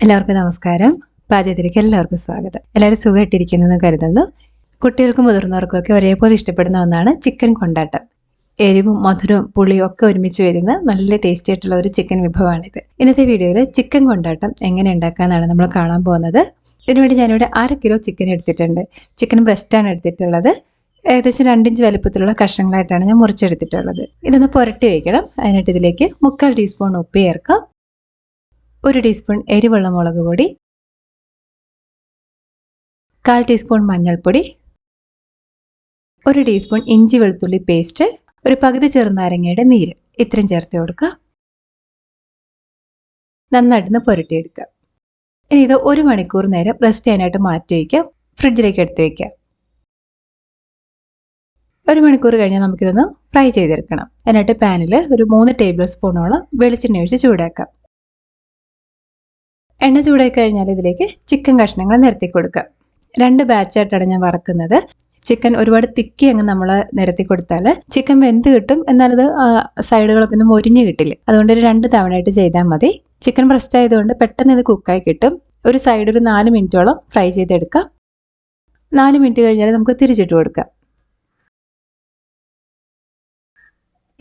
എല്ലാവർക്കും നമസ്കാരം. പാചകത്തിലേക്ക് എല്ലാവർക്കും സ്വാഗതം. എല്ലാവരും സുഖമായിട്ടിരിക്കുന്നെന്ന് കരുതുന്നു. കുട്ടികൾക്കും മുതിർന്നവർക്കൊക്കെ ഒരേപോലെ ഇഷ്ടപ്പെടുന്ന ഒന്നാണ് ചിക്കൻ കൊണ്ടാട്ടം. എരിവും മധുരവും പുളിയും ഒക്കെ ഒരുമിച്ച് വരുന്ന നല്ല ടേസ്റ്റി ആയിട്ടുള്ള ഒരു ചിക്കൻ വിഭവമാണിത്. ഇന്നത്തെ വീഡിയോയിൽ ചിക്കൻ കൊണ്ടാട്ടം എങ്ങനെ ഉണ്ടാക്കാമെന്നാണ് നമ്മൾ കാണാൻ പോകുന്നത്. ഇതിനുവേണ്ടി ഞാനിവിടെ 1/2 കിലോ ചിക്കൻ എടുത്തിട്ടുണ്ട്. ചിക്കൻ ബ്രസ്റ്റാണ് എടുത്തിട്ടുള്ളത്. ഏകദേശം 2 ഇഞ്ച് വലുപ്പത്തിലുള്ള കഷ്ണങ്ങളായിട്ടാണ് ഞാൻ മുറിച്ചെടുത്തിട്ടുള്ളത്. ഇതൊന്ന് പുരട്ടി വയ്ക്കണം. അതിനായിട്ട് ഇതിലേക്ക് 3/4 ടീസ്പൂൺ ഉപ്പ് ചേർക്കാം, 1 ടീസ്പൂൺ എരിവുള്ള മുളക് പൊടി, 1/4 ടീസ്പൂൺ മഞ്ഞൾപ്പൊടി, 1 ടീസ്പൂൺ ഇഞ്ചി വെളുത്തുള്ളി പേസ്റ്റ്, ഒരു പകുതി ചെറുനാരങ്ങയുടെ നീര്, ഇത്രയും ചേർത്ത് കൊടുക്കുക. നന്നായിട്ടൊന്ന് പുരട്ടിയെടുക്കുക. ഇനി ഇത് 1 മണിക്കൂർ നേരം റെസ്റ്റ് ചെയ്യാനായിട്ട് മാറ്റി വയ്ക്കാം. ഫ്രിഡ്ജിലേക്ക് എടുത്ത് വയ്ക്കാം. 1 മണിക്കൂർ കഴിഞ്ഞാൽ നമുക്കിതൊന്ന് ഫ്രൈ ചെയ്തെടുക്കണം. അതിനായിട്ട് പാനിൽ ഒരു 3 ടേബിൾ സ്പൂണോളം വെളിച്ചെണ്ണ ഒഴിച്ച് ചൂടാക്കാം. എണ്ണ ചൂടായി കഴിഞ്ഞാൽ ഇതിലേക്ക് ചിക്കൻ കഷ്ണങ്ങൾ നിരത്തി കൊടുക്കുക. 2 ബാച്ചായിട്ടാണ് ഞാൻ വറക്കുന്നത്. ചിക്കൻ ഒരുപാട് തിക്കി അങ്ങ് നമ്മൾ നിരത്തി കൊടുത്താൽ ചിക്കൻ വെന്ത് കിട്ടും, എന്നാലത് സൈഡുകളൊക്കെ ഒന്നും മൊരിഞ്ഞ് കിട്ടില്ല. അതുകൊണ്ട് ഒരു 2 തവണയായിട്ട് ചെയ്താൽ മതി. ചിക്കൻ ബ്രസ്റ്റ് ആയതുകൊണ്ട് പെട്ടെന്ന് ഇത് കുക്കായി കിട്ടും. ഒരു സൈഡ് ഒരു 4 മിനിറ്റോളം ഫ്രൈ ചെയ്തെടുക്കാം. 4 മിനിറ്റ് കഴിഞ്ഞാൽ നമുക്ക് തിരിച്ചിട്ട് കൊടുക്കാം.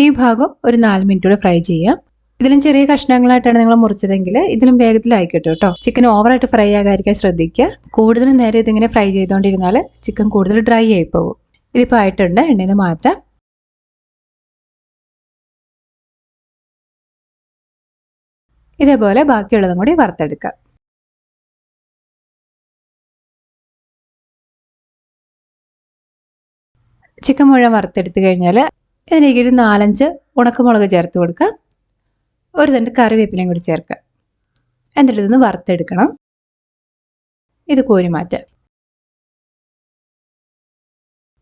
ഈ ഭാഗം ഒരു 4 മിനിറ്റ് കൂടെ ഫ്രൈ ചെയ്യാം. ഇതിലും ചെറിയ കഷ്ണങ്ങളായിട്ടാണ് നിങ്ങൾ മുറിച്ചതെങ്കിൽ ഇതിലും വേഗത്തിലായിക്കോട്ടെ കേട്ടോ. ചിക്കൻ ഓവറായിട്ട് ഫ്രൈ ആകാതിരിക്കാൻ ശ്രദ്ധിക്കുക. കൂടുതൽ നേരം ഇതിങ്ങനെ ഫ്രൈ ചെയ്തുകൊണ്ടിരുന്നാൽ ചിക്കൻ കൂടുതൽ ഡ്രൈ ആയി പോകും. ഇതിപ്പോൾ ആയിട്ടുണ്ട്. എണ്ണയിൽ നിന്ന് മാറ്റാം. ഇതേപോലെ ബാക്കിയുള്ളതും കൂടി വറുത്തെടുക്കാം. ചിക്കൻ മുഴുവൻ വറുത്തെടുത്ത് കഴിഞ്ഞാൽ ഇതിലേക്ക് ഒരു 4-5 ഉണക്കമുളക് ചേർത്ത് കൊടുക്കാം. ഒരു തണ്ട് കറിവേപ്പിലയും കൂടി ചേർക്കാം. എന്നിട്ട് ഇതൊന്ന് വറുത്തെടുക്കണം. ഇത് കോരി മാറ്റാം.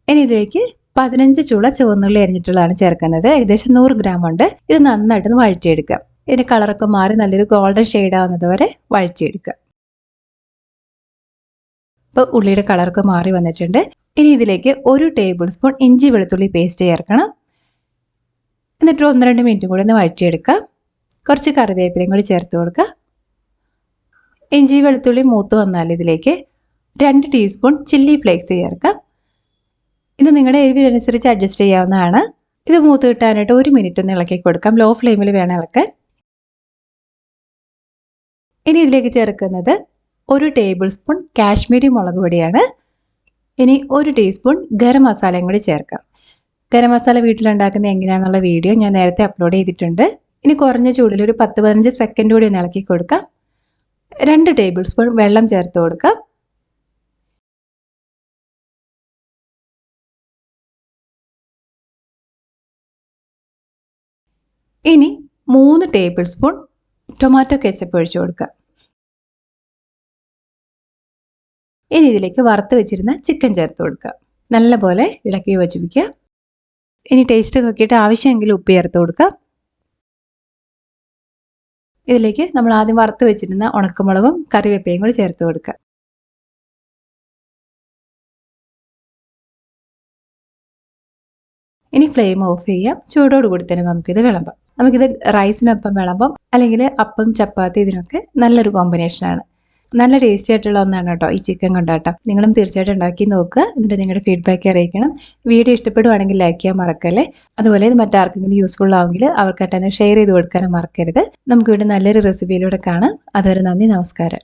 ഇനി ഇതിലേക്ക് 15 ചുള ചുവന്നുള്ളി അരിഞ്ഞിട്ടുള്ളതാണ് ചേർക്കുന്നത്. ഏകദേശം 100 ഗ്രാം ഉണ്ട്. ഇത് നന്നായിട്ടൊന്ന് വഴറ്റിയെടുക്കാം. ഇതിൻ്റെ കളറൊക്കെ മാറി നല്ലൊരു ഗോൾഡൻ ഷെയ്ഡ് ആവുന്നത് വരെ വഴറ്റിയെടുക്കുക. ഇപ്പോൾ ഉള്ളിയുടെ കളറൊക്കെ മാറി വന്നിട്ടുണ്ട്. ഇനി ഇതിലേക്ക് 1 ടേബിൾ സ്പൂൺ ഇഞ്ചി വെളുത്തുള്ളി പേസ്റ്റ് ചേർക്കണം. എന്നിട്ട് 1-2 മിനിറ്റ് കൂടി ഒന്ന് വഴറ്റിയെടുക്കാം. കുറച്ച് കറിവേപ്പിലയും കൂടി ചേർത്ത് കൊടുക്കുക. ഇഞ്ചി വെളുത്തുള്ളി മൂത്ത് വന്നാൽ ഇതിലേക്ക് 2 ടീസ്പൂൺ ചില്ലി ഫ്ലേക്സ് ചേർക്കാം. ഇത് നിങ്ങളുടെ എരിവിനനുസരിച്ച് അഡ്ജസ്റ്റ് ചെയ്യാവുന്നതാണ്. ഇത് മൂത്ത് കിട്ടാനായിട്ട് 1 മിനിറ്റ് ഒന്ന് ഇളക്കി കൊടുക്കാം. ലോ ഫ്ലെയിമിൽ വേണം ഇളക്കാൻ. ഇനി ഇതിലേക്ക് ചേർക്കുന്നത് 1 ടേബിൾ സ്പൂൺ കാശ്മീരി മുളക് പൊടിയാണ്. ഇനി 1 ടീസ്പൂൺ ഗരം മസാലയും കൂടി ചേർക്കാം. ഗരം മസാല വീട്ടിലുണ്ടാക്കുന്നത് എങ്ങനെയാണെന്നുള്ള വീഡിയോ ഞാൻ നേരത്തെ അപ്ലോഡ് ചെയ്തിട്ടുണ്ട്. ഇനി കുറഞ്ഞ ചൂടിൽ ഒരു 10-15 സെക്കൻഡ് കൂടി ഒന്ന് ഇളക്കി കൊടുക്കാം. 2 ടേബിൾ സ്പൂൺ വെള്ളം ചേർത്ത് കൊടുക്കാം. ഇനി 3 ടേബിൾ സ്പൂൺ ടൊമാറ്റോ കെച്ചപ്പ് ഒഴിച്ചു കൊടുക്കാം. ഇനി ഇതിലേക്ക് വറുത്ത് വെച്ചിരുന്ന ചിക്കൻ ചേർത്ത് കൊടുക്കുക. നല്ലപോലെ ഇളക്കി യോജിപ്പിക്കുക. ഇനി ടേസ്റ്റ് നോക്കിയിട്ട് ആവശ്യമെങ്കിൽ ഉപ്പ് ചേർത്ത് കൊടുക്കുക. ഇതിലേക്ക് നമ്മൾ ആദ്യം വറുത്ത് വെച്ചിരുന്ന ഉണക്കമുളകും കറിവേപ്പിലയും കൂടി ചേർത്ത് കൊടുക്കുക. ഇനി ഫ്ലെയിം ഓഫ് ചെയ്യാം. ചൂടോട് കൂടി തന്നെ നമുക്കിത് വിളമ്പാം. നമുക്കിത് റൈസിനൊപ്പം വിളമ്പാം, അല്ലെങ്കിൽ അപ്പം ചപ്പാത്തി ഇതിനൊക്കെ നല്ലൊരു കോമ്പിനേഷനാണ്. നല്ല ടേസ്റ്റി ആയിട്ടുള്ള ഒന്നാണ് കേട്ടോ ഈ ചിക്കൻ കൊണ്ടാട്ടം. നിങ്ങളും തീർച്ചയായിട്ടും ഉണ്ടാക്കി നോക്കുക. എന്നിട്ട് നിങ്ങളുടെ ഫീഡ്ബാക്ക് അറിയിക്കണം. വീഡിയോ ഇഷ്ടപ്പെടുവാണെങ്കിൽ ലൈക്ക് ചെയ്യാൻ മറക്കല്ലേ. അതുപോലെ ഇത് മറ്റാർക്കെങ്കിലും യൂസ്ഫുൾ ആവുമെങ്കിൽ അവർക്കായിട്ട് ഷെയർ ചെയ്ത് കൊടുക്കാനും മറക്കരുത്. നമുക്ക് ഇവിടെ നല്ലൊരു റെസിപ്പിയിലൂടെ കാണാം. അതുവരെ നന്ദി, നമസ്കാരം.